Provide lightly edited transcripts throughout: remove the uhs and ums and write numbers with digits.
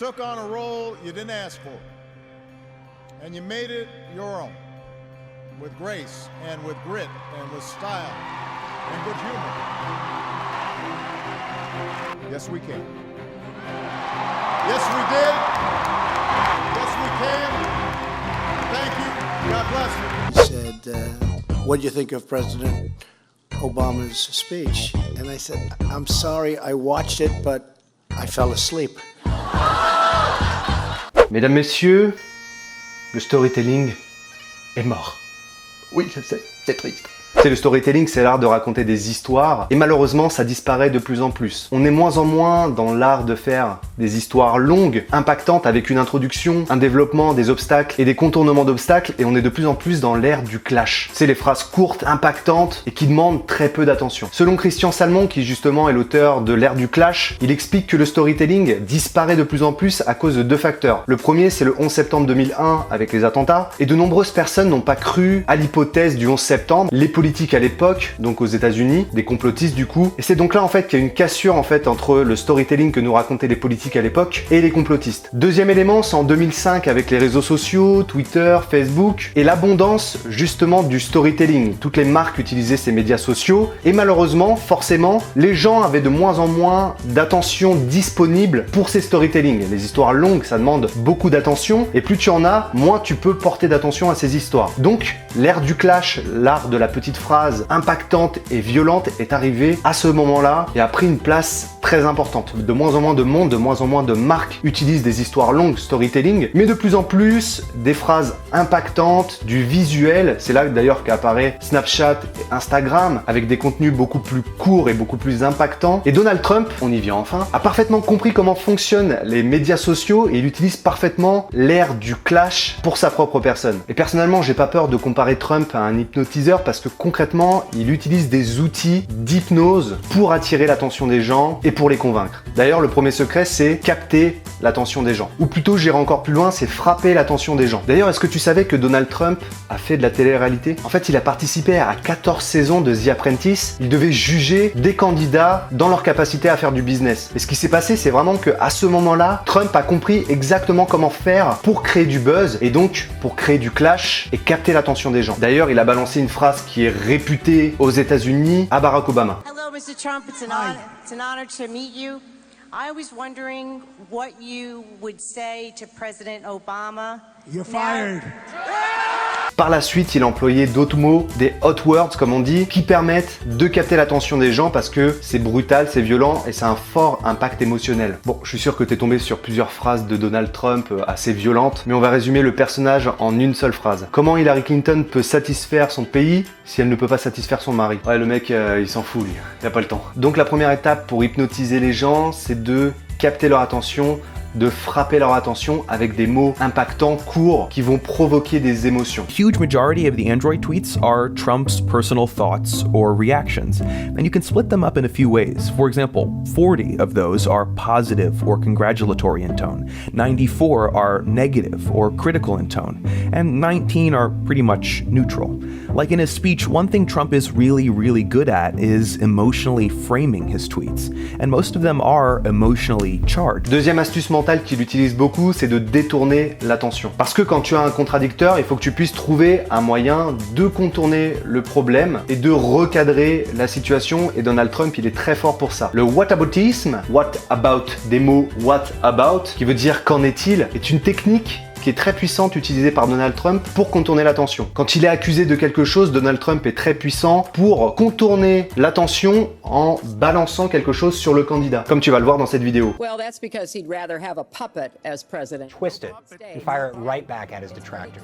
took on a role you didn't ask for, and you made it your own, with grace and with grit and with style and good humor. Yes, we can. Yes, we did. Yes, we can. Thank you. God bless you. Said, what do you think of President Obama's speech? And I said, I'm sorry, I watched it, but I fell asleep. Mesdames, Messieurs, le storytelling est mort. Oui, je sais, c'est triste. C'est le storytelling, c'est l'art de raconter des histoires, et malheureusement, ça disparaît de plus en plus. On est moins en moins dans l'art de faire des histoires longues, impactantes, avec une introduction, un développement, des obstacles et des contournements d'obstacles, et on est de plus en plus dans l'ère du clash. C'est les phrases courtes, impactantes, et qui demandent très peu d'attention. Selon Christian Salmon, qui justement est l'auteur de l'ère du clash, il explique que le storytelling disparaît de plus en plus à cause de deux facteurs. Le premier, c'est le 11 septembre 2001, avec les attentats, et de nombreuses personnes n'ont pas cru à l'hypothèse du 11 septembre, les politiques à l'époque, donc aux États-Unis, des complotistes du coup. Et c'est donc là en fait qu'il y a une cassure en fait entre le storytelling que nous racontaient les politiques à l'époque et les complotistes. Deuxième élément, c'est en 2005 avec les réseaux sociaux, Twitter, Facebook et l'abondance justement du storytelling. Toutes les marques utilisaient ces médias sociaux et malheureusement, forcément, les gens avaient de moins en moins d'attention disponible pour ces storytelling. Les histoires longues, ça demande beaucoup d'attention et plus tu en as, moins tu peux porter d'attention à ces histoires. Donc, l'ère du clash, l'art de la petite phrase impactante et violente est arrivée à ce moment-là et a pris une place très importante. De moins en moins de monde, de moins en moins de marques utilisent des histoires longues, storytelling, mais de plus en plus des phrases impactantes, du visuel. C'est là d'ailleurs qu'apparaît Snapchat et Instagram avec des contenus beaucoup plus courts et beaucoup plus impactants. Et Donald Trump, on y vient enfin, a parfaitement compris comment fonctionnent les médias sociaux et il utilise parfaitement l'ère du clash pour sa propre personne. Et personnellement, j'ai pas peur de comparer Trump à un hypnotiseur parce que concrètement, il utilise des outils d'hypnose pour attirer l'attention des gens et pour les convaincre. D'ailleurs, le premier secret, c'est capter l'attention des gens. Ou plutôt, j'irai encore plus loin, c'est frapper l'attention des gens. D'ailleurs, est-ce que tu savais que Donald Trump a fait de la télé-réalité? En fait, il a participé à 14 saisons de The Apprentice. Il devait juger des candidats dans leur capacité à faire du business. Et ce qui s'est passé, c'est vraiment qu'à ce moment-là, Trump a compris exactement comment faire pour créer du buzz et donc pour créer du clash et capter l'attention des gens. D'ailleurs, il a balancé une phrase qui est réputée aux États-Unis à Barack Obama. Hello, Mr. Trump. It's an honor to meet you. I was wondering what you would say to President Obama. You're fired. Par la suite, il a employé d'autres mots, des hot words comme on dit, qui permettent de capter l'attention des gens parce que c'est brutal, c'est violent et c'est un fort impact émotionnel. Bon, je suis sûr que t'es tombé sur plusieurs phrases de Donald Trump assez violentes, mais on va résumer le personnage en une seule phrase. Comment Hillary Clinton peut satisfaire son pays si elle ne peut pas satisfaire son mari? Ouais, le mec, il s'en fout, lui. Il a pas le temps. Donc la première étape pour hypnotiser les gens, c'est de capter leur attention, de frapper leur attention avec des mots impactants, courts, qui vont provoquer des émotions. A huge majority of the Android tweets are Trump's personal thoughts or reactions, and you can split them up in a few ways. For example, 40 of those are positive or congratulatory in tone, 94 are negative or critical in tone, and 19 are pretty much neutral. Like in his speech, one thing Trump is really good at is emotionally framing his tweets, and most of them are emotionally charged. Deuxième astuce mentale qu'il utilise beaucoup, c'est de détourner l'attention. Parce que quand tu as un contradicteur, il faut que tu puisses trouver un moyen de contourner le problème et de recadrer la situation, et Donald Trump, il est très fort pour ça. Le whataboutisme, what about, des mots what about, qui veut dire qu'en est-il, est une technique qui est très puissante utilisée par Donald Trump pour contourner l'attention. Quand il est accusé de quelque chose, Donald Trump est très puissant pour contourner l'attention en balançant quelque chose sur le candidat, comme tu vas le voir dans cette vidéo. Well, that's because he'd rather have a puppet as president. Twist it and fire it right back at his detractors.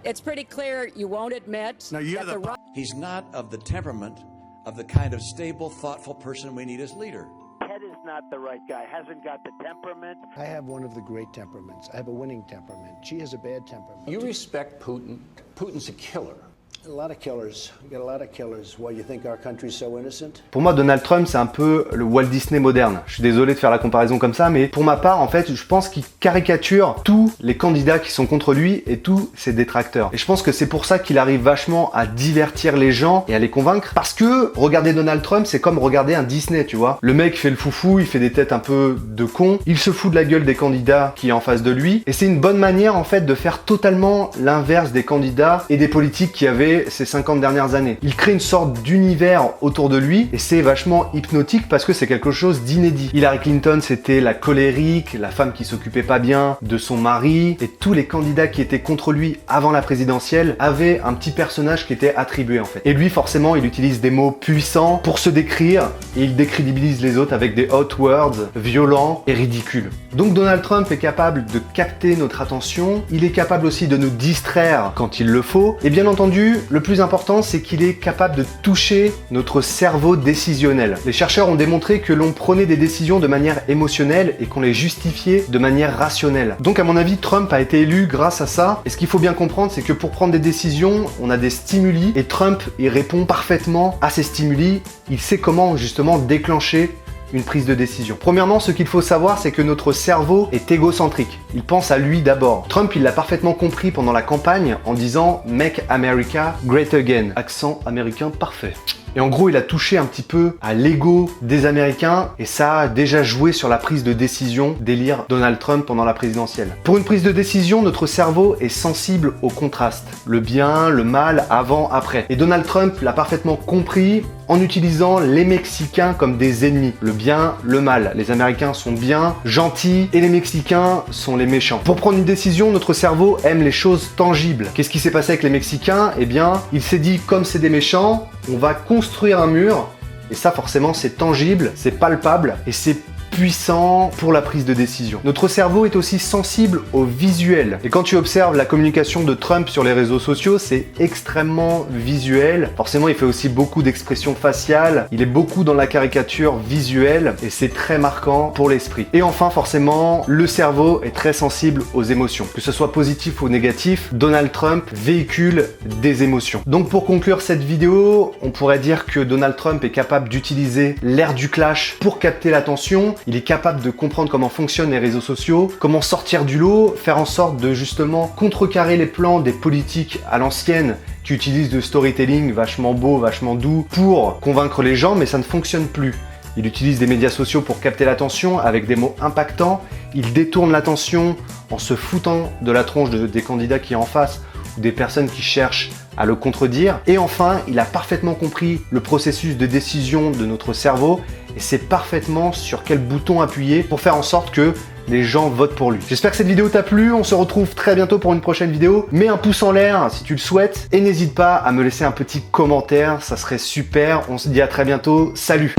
It's pretty clear you won't admit that the He's not of the temperament of the kind of stable, thoughtful person we need as leader. Ted is not the right guy, hasn't got the temperament. I have one of the great temperaments. I have a winning temperament. She has a bad temperament. You respect Putin. Putin's a killer. A lot of killers. We got a lot of killers. Why you think our country's so innocent? Pour moi, Donald Trump, c'est un peu le Walt Disney moderne. Je suis désolé de faire la comparaison comme ça, mais pour ma part, en fait, je pense qu'il caricature tous les candidats qui sont contre lui et tous ses détracteurs. Et je pense que c'est pour ça qu'il arrive vachement à divertir les gens et à les convaincre. Parce que regarder Donald Trump, c'est comme regarder un Disney, tu vois. Le mec fait le foufou, il fait des têtes un peu de con, il se fout de la gueule des candidats qui est en face de lui. Et c'est une bonne manière, en fait, de faire totalement l'inverse des candidats et des politiques qui avaient ces 50 dernières années. Il crée une sorte d'univers autour de lui et c'est vachement hypnotique parce que c'est quelque chose d'inédit. Hillary Clinton, c'était la colérique, la femme qui s'occupait pas bien de son mari, et tous les candidats qui étaient contre lui avant la présidentielle avaient un petit personnage qui était attribué en fait. Et lui, forcément, il utilise des mots puissants pour se décrire et il décrédibilise les autres avec des hot words violents et ridicules. Donc Donald Trump est capable de capter notre attention, il est capable aussi de nous distraire quand il le faut, et bien entendu, le plus important, c'est qu'il est capable de toucher notre cerveau décisionnel. Les chercheurs ont démontré que l'on prenait des décisions de manière émotionnelle et qu'on les justifiait de manière rationnelle. Donc à mon avis, Trump a été élu grâce à ça, et ce qu'il faut bien comprendre, c'est que pour prendre des décisions, on a des stimuli, et Trump, il répond parfaitement à ces stimuli, il sait comment justement déclencher une prise de décision. Premièrement, ce qu'il faut savoir, c'est que notre cerveau est égocentrique. Il pense à lui d'abord. Trump, il l'a parfaitement compris pendant la campagne en disant « Make America Great Again ». Accent américain parfait. Et en gros, il a touché un petit peu à l'ego des Américains et ça a déjà joué sur la prise de décision d'élire Donald Trump pendant la présidentielle. Pour une prise de décision, notre cerveau est sensible au contraste. Le bien, le mal, avant, après. Et Donald Trump l'a parfaitement compris en utilisant les Mexicains comme des ennemis. Le bien, le mal. Les Américains sont bien, gentils, et les Mexicains sont les méchants. Pour prendre une décision, notre cerveau aime les choses tangibles. Qu'est-ce qui s'est passé avec les Mexicains? Eh bien, il s'est dit, comme c'est des méchants, on va construire un mur, et ça forcément c'est tangible, c'est palpable, et c'est puissant pour la prise de décision. Notre cerveau est aussi sensible au visuel. Et quand tu observes la communication de Trump sur les réseaux sociaux, c'est extrêmement visuel. Forcément, il fait aussi beaucoup d'expressions faciales. Il est beaucoup dans la caricature visuelle et c'est très marquant pour l'esprit. Et enfin, forcément, le cerveau est très sensible aux émotions. Que ce soit positif ou négatif, Donald Trump véhicule des émotions. Donc pour conclure cette vidéo, on pourrait dire que Donald Trump est capable d'utiliser l'ère du clash pour capter l'attention. Il est capable de comprendre comment fonctionnent les réseaux sociaux, comment sortir du lot, faire en sorte de justement contrecarrer les plans des politiques à l'ancienne qui utilisent du storytelling vachement beau, vachement doux pour convaincre les gens, mais ça ne fonctionne plus. Il utilise des médias sociaux pour capter l'attention avec des mots impactants. Il détourne l'attention en se foutant de la tronche des candidats qui est en face ou des personnes qui cherchent à le contredire. Et enfin, il a parfaitement compris le processus de décision de notre cerveau et sait parfaitement sur quel bouton appuyer pour faire en sorte que les gens votent pour lui. J'espère que cette vidéo t'a plu, on se retrouve très bientôt pour une prochaine vidéo. Mets un pouce en l'air si tu le souhaites et n'hésite pas à me laisser un petit commentaire, ça serait super. On se dit à très bientôt, salut!